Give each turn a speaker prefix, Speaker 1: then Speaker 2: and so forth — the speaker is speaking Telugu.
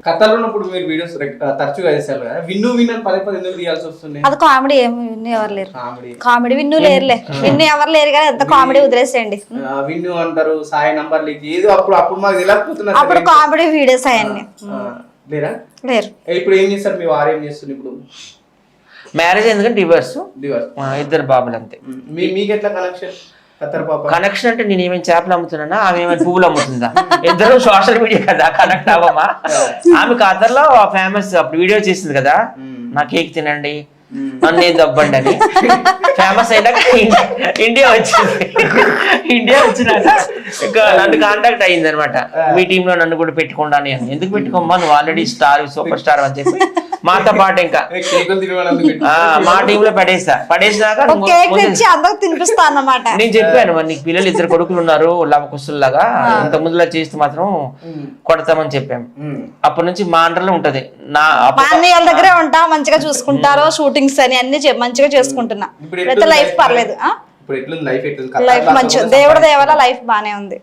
Speaker 1: కథలు ఉన్నప్పుడు మీరు వీడియోస్ తరచుగా చేస్తారు కదా, విన్ను అని పదే పదే ఎందుకు తీయాల్సి వస్తుంది?
Speaker 2: అది కామెడీ. ఏమి విన్ను ఎవరు లేరు.
Speaker 1: కామెడీ
Speaker 2: కామెడీ విన్ను లేరులే. విన్ను ఎవరు లేరు కదా, ఎంత కామెడీ వదిలేసేయండి.
Speaker 1: విన్ను అంటారు, సాయి నంబర్ లీక్ ఏదో అప్పుడు మాకు తెలియకపోతున్నారు.
Speaker 2: అప్పుడు కామెడీ వీడియోస్ అవన్నీ
Speaker 1: లేరా?
Speaker 2: లేరు.
Speaker 1: ఇప్పుడు ఏం చేస్తారు మీ వారు? ఏం చేస్తుంది ఇప్పుడు?
Speaker 3: మ్యారేజ్ ఎందుకంటే డివర్స్, ఇద్దరు బాబులు అంతే.
Speaker 1: మీకు ఎట్లా కనెక్షన్?
Speaker 3: కనెక్షన్ అంటే నేను ఏమైనా చేపలు అమ్ముతున్నా, ఆమె ఏమైనా పువ్వులు అమ్ముతుందా? ఇద్దరు సోషల్ మీడియా కదా, కనెక్ట్ అవ్వమా? ఆమె ఖతర్లో ఫేమస్, అప్పుడు వీడియో చేసింది కదా, నా కేక్ తినండి నన్ను దబ్బండి అని. ఫేమస్ అయినాక ఇండియా వచ్చింది. ఇండియా వచ్చినాక నన్ను కాంటాక్ట్ అయ్యింది అనమాట. మీ టీంలో నన్ను కూడా పెట్టుకోండి అని. ఎందుకు పెట్టుకోమ్మా, నువ్వు ఆల్రెడీ స్టార్, సూపర్ స్టార్ అని చెప్పి మాతో పాటు ఇంకా మా టీమ్ లో పడేసినాక
Speaker 2: తినిపిస్తా అన్నమాట.
Speaker 3: నేను చెప్పాను, మరి నీకు పిల్లలు ఇద్దరు కొడుకులు ఉన్నారు లవకుశుల్లాగా, ఇంత ముందులా చేస్తే మాత్రం కొడతామని చెప్పాము. అప్పటి నుంచి మా అండర్లో ఉంటది.
Speaker 2: మా అన్నయ్య వాళ్ళ దగ్గరే ఉంటా, మంచిగా చూసుకుంటారు. షూటింగ్స్ అని అన్ని మంచిగా చేసుకుంటున్నా. లైఫ్ పర్లేదు. లైఫ్ మంచిగా, దేవుడి దయ వల్ల లైఫ్ బానే ఉంది.